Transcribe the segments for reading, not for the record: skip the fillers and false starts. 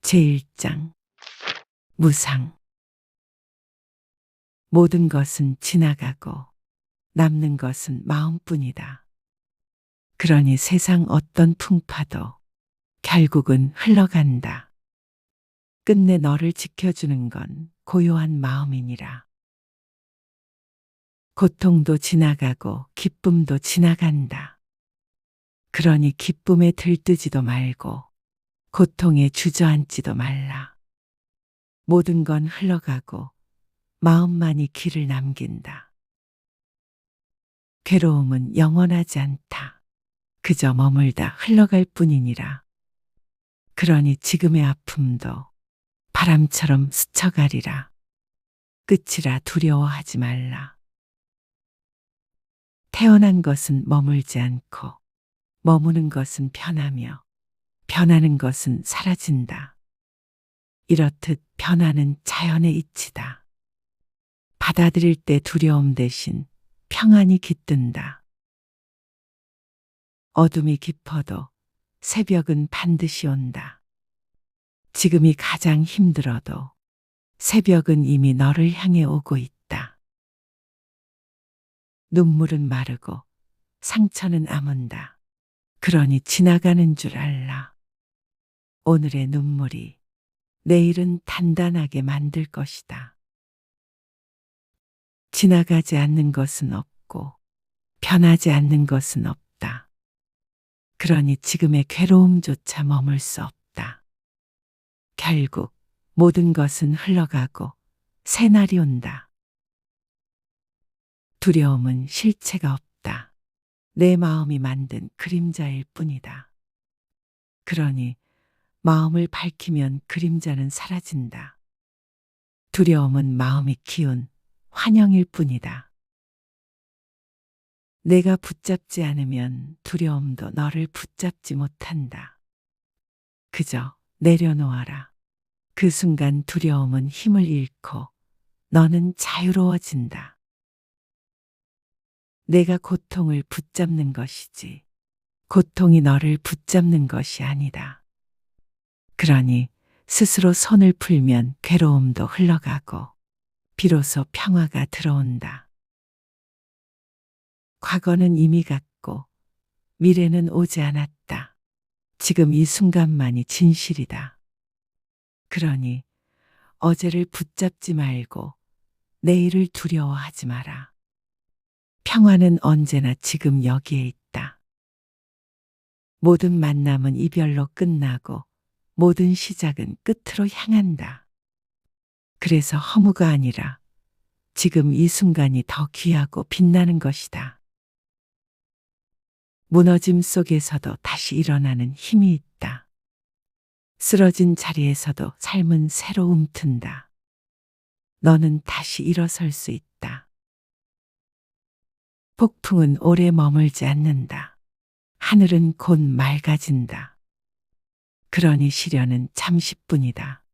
제1장 무상. 모든 것은 지나가고 남는 것은 마음뿐이다. 그러니 세상 어떤 풍파도 결국은 흘러간다. 끝내 너를 지켜주는 건 고요한 마음이니라. 고통도 지나가고 기쁨도 지나간다. 그러니 기쁨에 들뜨지도 말고 고통에 주저앉지도 말라. 모든 건 흘러가고 마음만이 길을 남긴다. 괴로움은 영원하지 않다. 그저 머물다 흘러갈 뿐이니라. 그러니 지금의 아픔도 바람처럼 스쳐가리라. 끝이라 두려워하지 말라. 태어난 것은 머물지 않고 머무는 것은 변하며 변하는 것은 사라진다. 이렇듯 변화는 자연의 이치다. 받아들일 때 두려움 대신 평안이 깃든다. 어둠이 깊어도 새벽은 반드시 온다. 지금이 가장 힘들어도 새벽은 이미 너를 향해 오고 있다. 눈물은 마르고 상처는 아문다. 그러니 지나가는 줄 알라. 오늘의 눈물이 내일은 단단하게 만들 것이다. 지나가지 않는 것은 없고 변하지 않는 것은 없다. 그러니 지금의 괴로움조차 머물 수 없다. 결국 모든 것은 흘러가고 새 날이 온다. 두려움은 실체가 없다. 내 마음이 만든 그림자일 뿐이다. 그러니 마음을 밝히면 그림자는 사라진다. 두려움은 마음이 키운 환영일 뿐이다. 내가 붙잡지 않으면 두려움도 너를 붙잡지 못한다. 그저 내려놓아라. 그 순간 두려움은 힘을 잃고 너는 자유로워진다. 내가 고통을 붙잡는 것이지 고통이 너를 붙잡는 것이 아니다. 그러니 스스로 손을 풀면 괴로움도 흘러가고 비로소 평화가 들어온다. 과거는 이미 갔고 미래는 오지 않았다. 지금 이 순간만이 진실이다. 그러니 어제를 붙잡지 말고 내일을 두려워하지 마라. 평화는 언제나 지금 여기에 있다. 모든 만남은 이별로 끝나고 모든 시작은 끝으로 향한다. 그래서 허무가 아니라 지금 이 순간이 더 귀하고 빛나는 것이다. 무너짐 속에서도 다시 일어나는 힘이 있다. 쓰러진 자리에서도 삶은 새로 움튼다. 너는 다시 일어설 수 있다. 폭풍은 오래 머물지 않는다. 하늘은 곧 맑아진다. 그러니 시련은 잠시뿐이다.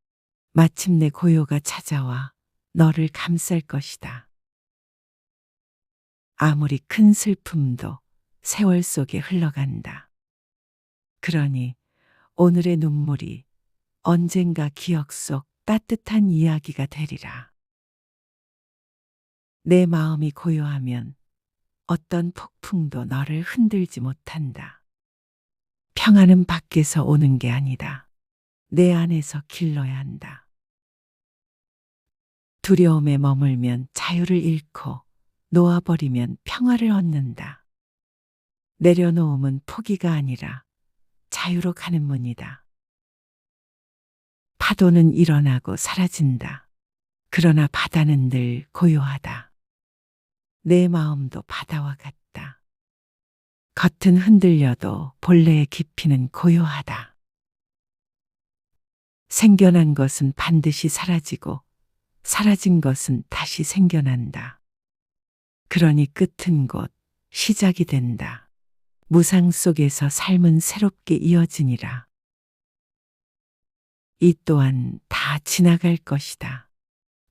마침내 고요가 찾아와 너를 감쌀 것이다. 아무리 큰 슬픔도 세월 속에 흘러간다. 그러니 오늘의 눈물이 언젠가 기억 속 따뜻한 이야기가 되리라. 내 마음이 고요하면 어떤 폭풍도 너를 흔들지 못한다. 평화는 밖에서 오는 게 아니다. 내 안에서 길러야 한다. 두려움에 머물면 자유를 잃고 놓아버리면 평화를 얻는다. 내려놓음은 포기가 아니라 자유로 가는 문이다. 파도는 일어나고 사라진다. 그러나 바다는 늘 고요하다. 내 마음도 바다와 같다. 겉은 흔들려도 본래의 깊이는 고요하다. 생겨난 것은 반드시 사라지고 사라진 것은 다시 생겨난다. 그러니 끝은 곧 시작이 된다. 무상 속에서 삶은 새롭게 이어지니라. 이 또한 다 지나갈 것이다.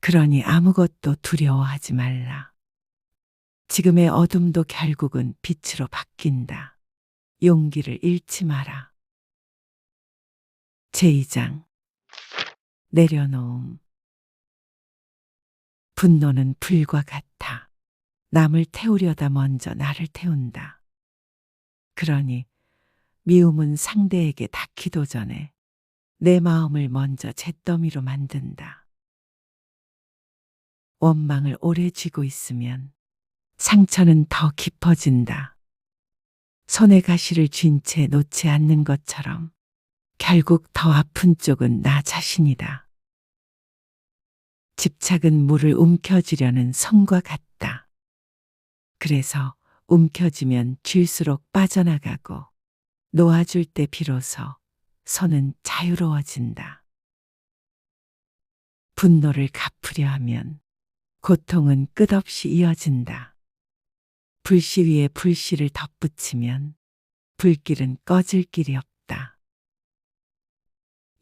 그러니 아무것도 두려워하지 말라. 지금의 어둠도 결국은 빛으로 바뀐다. 용기를 잃지 마라. 제2장 내려놓음. 분노는 불과 같아. 남을 태우려다 먼저 나를 태운다. 그러니 미움은 상대에게 닿기도 전에 내 마음을 먼저 잿더미로 만든다. 원망을 오래 쥐고 있으면 상처는 더 깊어진다. 손에 가시를 쥔 채 놓지 않는 것처럼 결국 더 아픈 쪽은 나 자신이다. 집착은 물을 움켜쥐려는 성과 같다. 그래서 움켜쥐면 쥘수록 빠져나가고 놓아줄 때 비로소 손은 자유로워진다. 분노를 갚으려 하면 고통은 끝없이 이어진다. 불씨 위에 불씨를 덧붙이면 불길은 꺼질 길이 없다.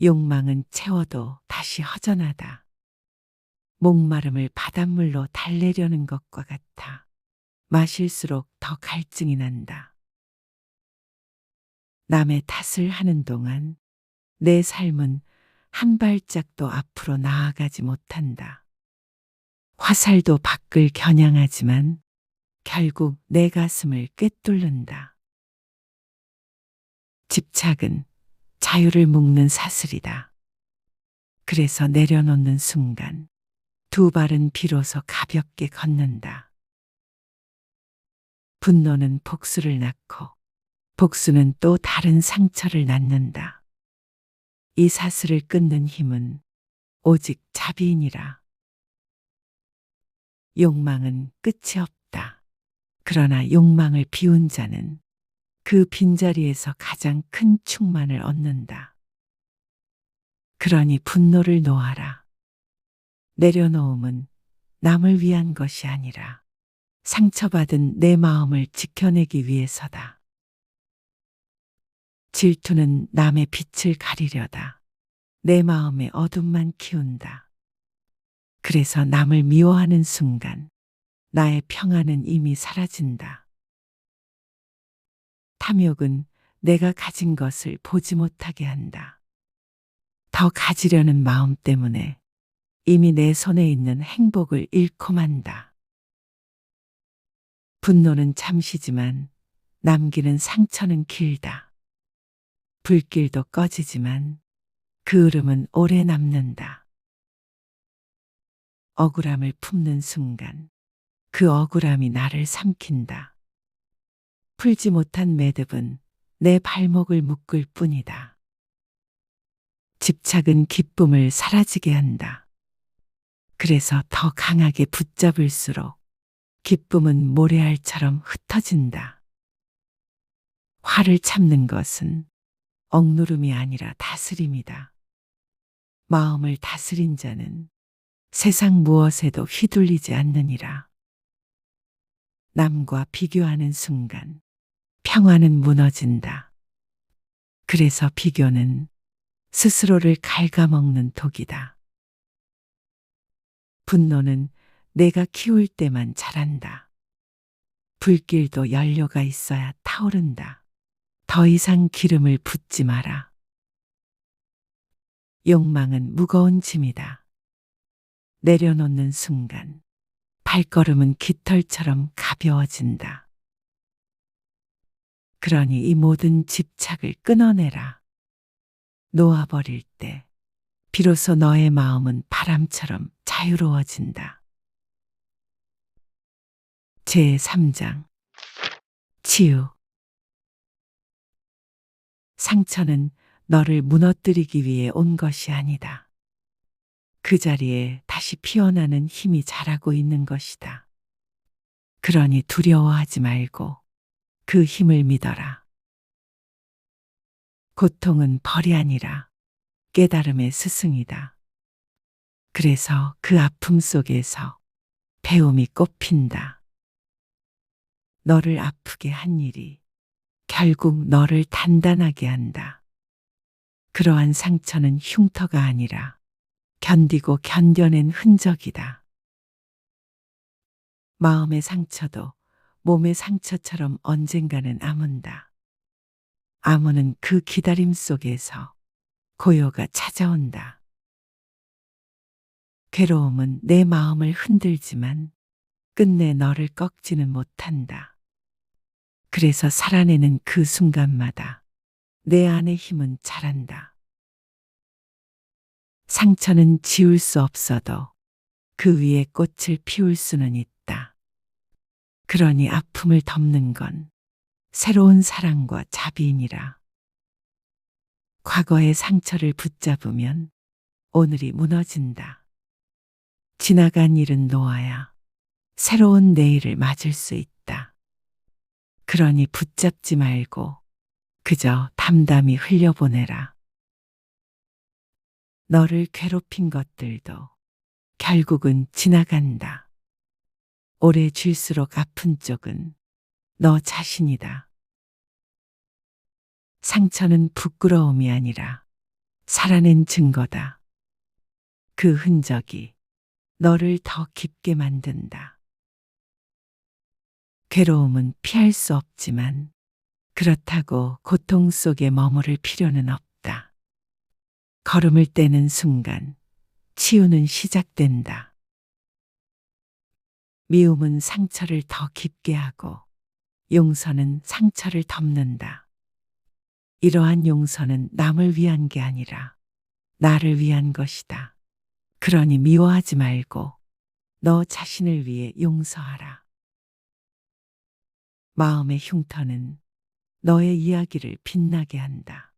욕망은 채워도 다시 허전하다. 목마름을 바닷물로 달래려는 것과 같아 마실수록 더 갈증이 난다. 남의 탓을 하는 동안 내 삶은 한 발짝도 앞으로 나아가지 못한다. 화살도 밖을 겨냥하지만 결국 내 가슴을 꿰뚫는다. 집착은 자유를 묶는 사슬이다. 그래서 내려놓는 순간 두 발은 비로소 가볍게 걷는다. 분노는 복수를 낳고 복수는 또 다른 상처를 낳는다. 이 사슬을 끊는 힘은 오직 자비이니라. 욕망은 끝이 없다. 그러나 욕망을 비운 자는 그 빈자리에서 가장 큰 충만을 얻는다. 그러니 분노를 놓아라. 내려놓음은 남을 위한 것이 아니라 상처받은 내 마음을 지켜내기 위해서다. 질투는 남의 빛을 가리려다 내 마음의 어둠만 키운다. 그래서 남을 미워하는 순간 나의 평안은 이미 사라진다. 탐욕은 내가 가진 것을 보지 못하게 한다. 더 가지려는 마음 때문에 이미 내 손에 있는 행복을 잃고 만다. 분노는 잠시지만 남기는 상처는 길다. 불길도 꺼지지만 그 흐름은 오래 남는다. 억울함을 품는 순간 그 억울함이 나를 삼킨다. 풀지 못한 매듭은 내 발목을 묶을 뿐이다. 집착은 기쁨을 사라지게 한다. 그래서 더 강하게 붙잡을수록 기쁨은 모래알처럼 흩어진다. 화를 참는 것은 억누름이 아니라 다스림이다. 마음을 다스린 자는 세상 무엇에도 휘둘리지 않느니라. 남과 비교하는 순간 평화는 무너진다. 그래서 비교는 스스로를 갉아먹는 독이다. 분노는 내가 키울 때만 자란다. 불길도 연료가 있어야 타오른다. 더 이상 기름을 붓지 마라. 욕망은 무거운 짐이다. 내려놓는 순간 발걸음은 깃털처럼 가벼워진다. 그러니 이 모든 집착을 끊어내라. 놓아버릴 때 비로소 너의 마음은 바람처럼 자유로워진다. 제3장 치유. 상처는 너를 무너뜨리기 위해 온 것이 아니다. 그 자리에 다시 피어나는 힘이 자라고 있는 것이다. 그러니 두려워하지 말고 그 힘을 믿어라. 고통은 벌이 아니라 깨달음의 스승이다. 그래서 그 아픔 속에서 배움이 꽃핀다. 너를 아프게 한 일이 결국 너를 단단하게 한다. 그러한 상처는 흉터가 아니라 견디고 견뎌낸 흔적이다. 마음의 상처도 몸의 상처처럼 언젠가는 아문다. 아무는 그 기다림 속에서 고요가 찾아온다. 괴로움은 내 마음을 흔들지만 끝내 너를 꺾지는 못한다. 그래서 살아내는 그 순간마다 내 안의 힘은 자란다. 상처는 지울 수 없어도 그 위에 꽃을 피울 수는 있다. 그러니 아픔을 덮는 건 새로운 사랑과 자비이니라. 과거의 상처를 붙잡으면 오늘이 무너진다. 지나간 일은 놓아야 새로운 내일을 맞을 수 있다. 그러니 붙잡지 말고 그저 담담히 흘려보내라. 너를 괴롭힌 것들도 결국은 지나간다. 오래 쥘수록 아픈 쪽은 너 자신이다. 상처는 부끄러움이 아니라 살아낸 증거다. 그 흔적이 너를 더 깊게 만든다. 괴로움은 피할 수 없지만 그렇다고 고통 속에 머무를 필요는 없다. 걸음을 떼는 순간 치유는 시작된다. 미움은 상처를 더 깊게 하고 용서는 상처를 덮는다. 이러한 용서는 남을 위한 게 아니라 나를 위한 것이다. 그러니 미워하지 말고 너 자신을 위해 용서하라. 마음의 흉터는 너의 이야기를 빛나게 한다.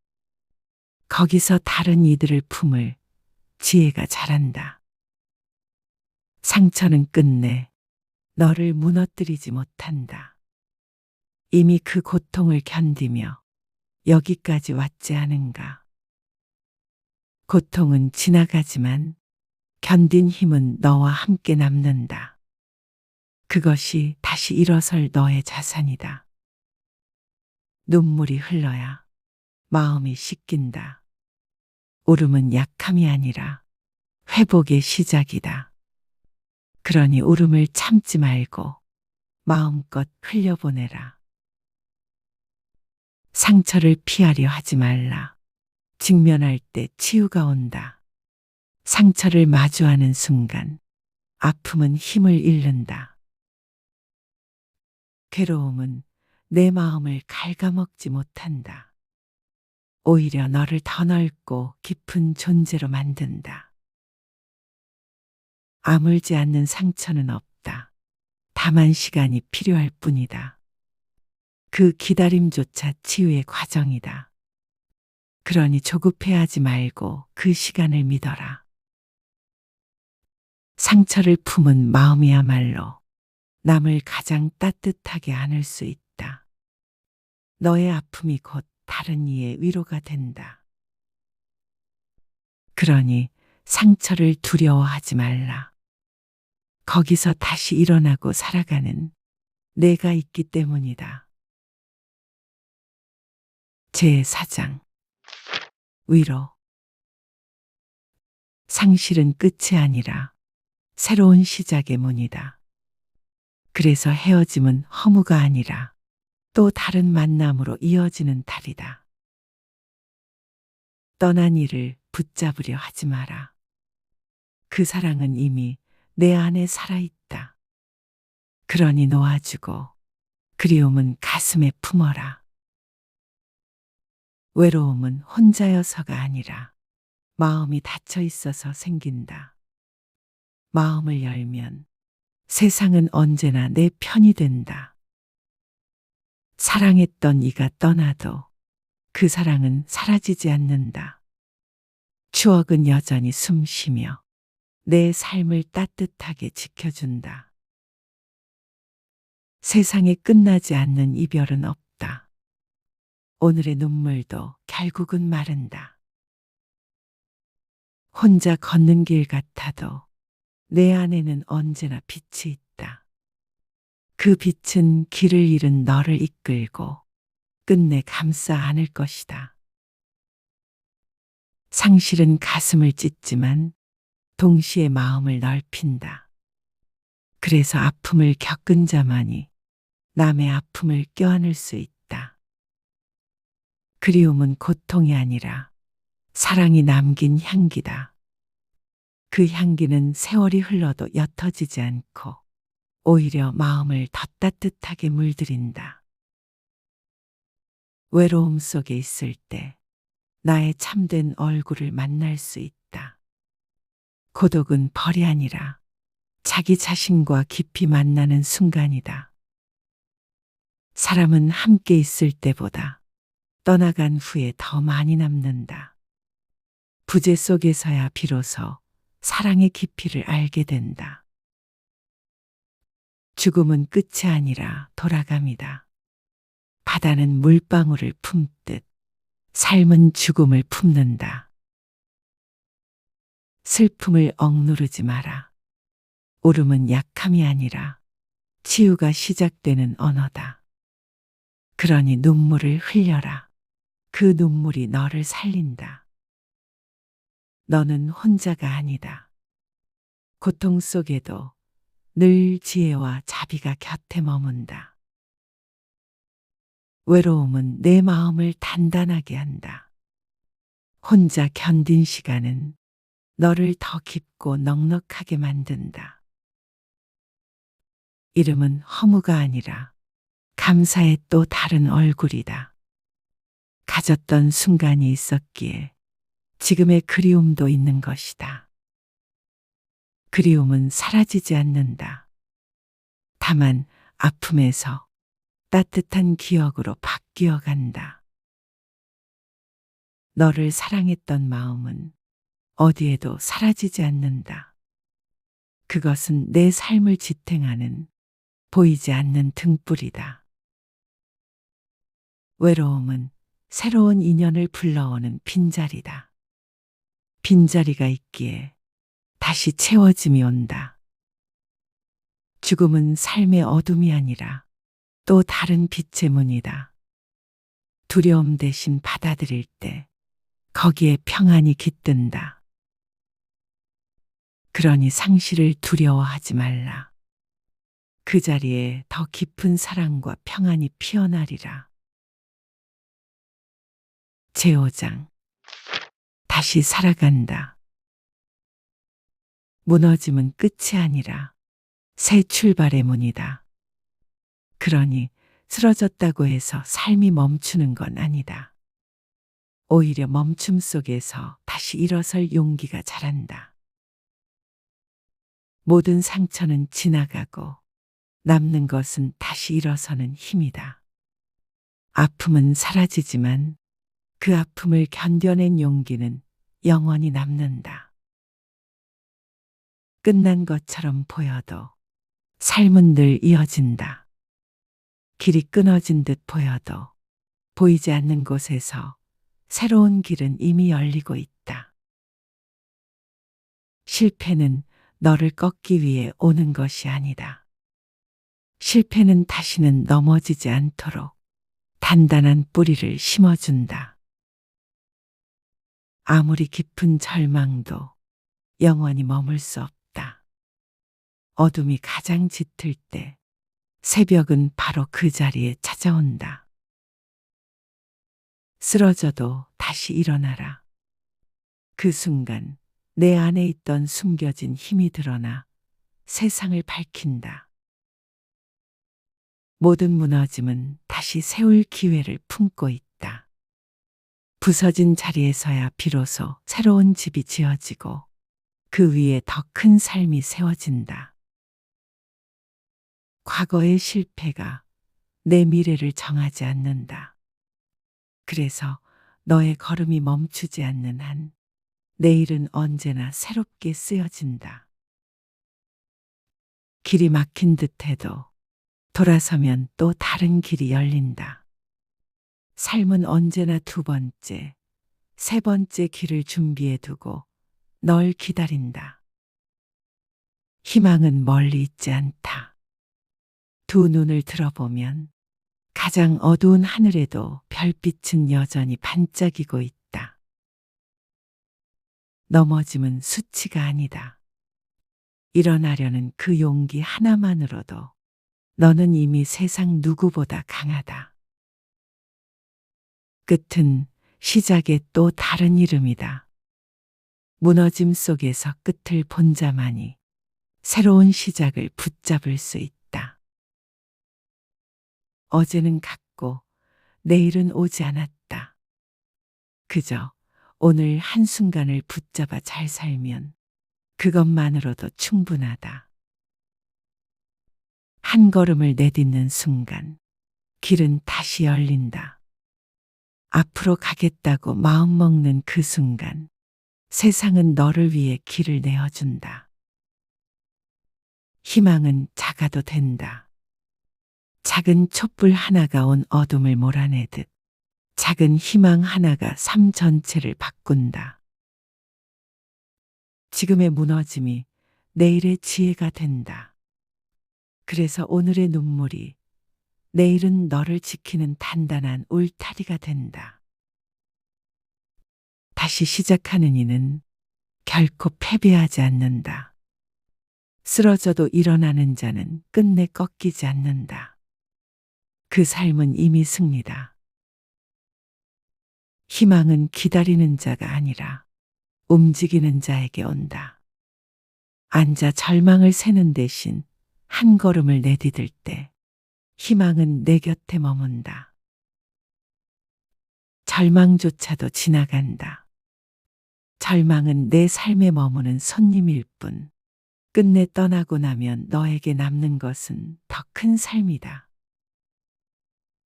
거기서 다른 이들을 품을 지혜가 자란다. 상처는 끝내 너를 무너뜨리지 못한다. 이미 그 고통을 견디며 여기까지 왔지 않은가. 고통은 지나가지만 견딘 힘은 너와 함께 남는다. 그것이 다시 일어설 너의 자산이다. 눈물이 흘러야 마음이 씻긴다. 울음은 약함이 아니라 회복의 시작이다. 그러니 울음을 참지 말고 마음껏 흘려보내라. 상처를 피하려 하지 말라. 직면할 때 치유가 온다. 상처를 마주하는 순간 아픔은 힘을 잃는다. 괴로움은 내 마음을 갉아먹지 못한다. 오히려 너를 더 넓고 깊은 존재로 만든다. 아물지 않는 상처는 없다. 다만 시간이 필요할 뿐이다. 그 기다림조차 치유의 과정이다. 그러니 조급해하지 말고 그 시간을 믿어라. 상처를 품은 마음이야말로 남을 가장 따뜻하게 안을 수 있다. 너의 아픔이 곧 다른 이의 위로가 된다. 그러니 상처를 두려워하지 말라. 거기서 다시 일어나고 살아가는 내가 있기 때문이다. 제4장 위로. 상실은 끝이 아니라 새로운 시작의 문이다. 그래서 헤어짐은 허무가 아니라 또 다른 만남으로 이어지는 달이다. 떠난 이를 붙잡으려 하지 마라. 그 사랑은 이미 내 안에 살아있다. 그러니 놓아주고 그리움은 가슴에 품어라. 외로움은 혼자여서가 아니라 마음이 닫혀 있어서 생긴다. 마음을 열면 세상은 언제나 내 편이 된다. 사랑했던 이가 떠나도 그 사랑은 사라지지 않는다. 추억은 여전히 숨쉬며 내 삶을 따뜻하게 지켜준다. 세상에 끝나지 않는 이별은 없다. 오늘의 눈물도 결국은 마른다. 혼자 걷는 길 같아도 내 안에는 언제나 빛이 있다. 그 빛은 길을 잃은 너를 이끌고 끝내 감싸 안을 것이다. 상실은 가슴을 찢지만 동시에 마음을 넓힌다. 그래서 아픔을 겪은 자만이 남의 아픔을 껴안을 수 있다. 그리움은 고통이 아니라 사랑이 남긴 향기다. 그 향기는 세월이 흘러도 옅어지지 않고 오히려 마음을 더 따뜻하게 물들인다. 외로움 속에 있을 때 나의 참된 얼굴을 만날 수 있다. 고독은 벌이 아니라 자기 자신과 깊이 만나는 순간이다. 사람은 함께 있을 때보다 떠나간 후에 더 많이 남는다. 부재 속에서야 비로소 사랑의 깊이를 알게 된다. 죽음은 끝이 아니라 돌아감이다. 바다는 물방울을 품듯 삶은 죽음을 품는다. 슬픔을 억누르지 마라. 울음은 약함이 아니라 치유가 시작되는 언어다. 그러니 눈물을 흘려라. 그 눈물이 너를 살린다. 너는 혼자가 아니다. 고통 속에도 늘 지혜와 자비가 곁에 머문다. 외로움은 내 마음을 단단하게 한다. 혼자 견딘 시간은 너를 더 깊고 넉넉하게 만든다. 이름은 허무가 아니라 감사의 또 다른 얼굴이다. 가졌던 순간이 있었기에 지금의 그리움도 있는 것이다. 그리움은 사라지지 않는다. 다만 아픔에서 따뜻한 기억으로 바뀌어 간다. 너를 사랑했던 마음은 어디에도 사라지지 않는다. 그것은 내 삶을 지탱하는 보이지 않는 등불이다. 외로움은 새로운 인연을 불러오는 빈자리다. 빈자리가 있기에 다시 채워짐이 온다. 죽음은 삶의 어둠이 아니라 또 다른 빛의 문이다. 두려움 대신 받아들일 때 거기에 평안이 깃든다. 그러니 상실을 두려워하지 말라. 그 자리에 더 깊은 사랑과 평안이 피어나리라. 제5장 다시 살아간다. 무너짐은 끝이 아니라 새 출발의 문이다. 그러니 쓰러졌다고 해서 삶이 멈추는 건 아니다. 오히려 멈춤 속에서 다시 일어설 용기가 자란다. 모든 상처는 지나가고 남는 것은 다시 일어서는 힘이다. 아픔은 사라지지만 그 아픔을 견뎌낸 용기는 영원히 남는다. 끝난 것처럼 보여도 삶은 늘 이어진다. 길이 끊어진 듯 보여도 보이지 않는 곳에서 새로운 길은 이미 열리고 있다. 실패는 너를 꺾기 위해 오는 것이 아니다. 실패는 다시는 넘어지지 않도록 단단한 뿌리를 심어준다. 아무리 깊은 절망도 영원히 머물 수 없다. 어둠이 가장 짙을 때 새벽은 바로 그 자리에 찾아온다. 쓰러져도 다시 일어나라. 그 순간 내 안에 있던 숨겨진 힘이 드러나 세상을 밝힌다. 모든 무너짐은 다시 세울 기회를 품고 있다. 부서진 자리에서야 비로소 새로운 집이 지어지고 그 위에 더 큰 삶이 세워진다. 과거의 실패가 내 미래를 정하지 않는다. 그래서 너의 걸음이 멈추지 않는 한 내일은 언제나 새롭게 쓰여진다. 길이 막힌 듯해도 돌아서면 또 다른 길이 열린다. 삶은 언제나 두 번째, 세 번째 길을 준비해 두고 널 기다린다. 희망은 멀리 있지 않다. 두 눈을 들어보면 가장 어두운 하늘에도 별빛은 여전히 반짝이고 있다. 넘어짐은 수치가 아니다. 일어나려는 그 용기 하나만으로도 너는 이미 세상 누구보다 강하다. 끝은 시작의 또 다른 이름이다. 무너짐 속에서 끝을 본 자만이 새로운 시작을 붙잡을 수 있다. 어제는 갔고 내일은 오지 않았다. 그저 오늘 한순간을 붙잡아 잘 살면 그것만으로도 충분하다. 한 걸음을 내딛는 순간 길은 다시 열린다. 앞으로 가겠다고 마음먹는 그 순간 세상은 너를 위해 길을 내어준다. 희망은 작아도 된다. 작은 촛불 하나가 온 어둠을 몰아내듯 작은 희망 하나가 삶 전체를 바꾼다. 지금의 무너짐이 내일의 지혜가 된다. 그래서 오늘의 눈물이 내일은 너를 지키는 단단한 울타리가 된다. 다시 시작하는 이는 결코 패배하지 않는다. 쓰러져도 일어나는 자는 끝내 꺾이지 않는다. 그 삶은 이미 승리다. 희망은 기다리는 자가 아니라 움직이는 자에게 온다. 앉아 절망을 세는 대신 한 걸음을 내디딜 때 희망은 내 곁에 머문다. 절망조차도 지나간다. 절망은 내 삶에 머무는 손님일 뿐 끝내 떠나고 나면 너에게 남는 것은 더 큰 삶이다.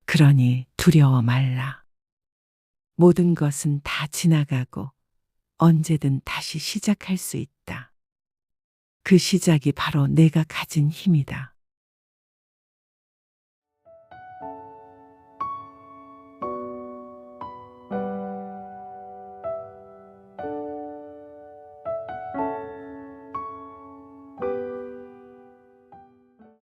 그러니 두려워 말라. 모든 것은 다 지나가고 언제든 다시 시작할 수 있다. 그 시작이 바로 내가 가진 힘이다.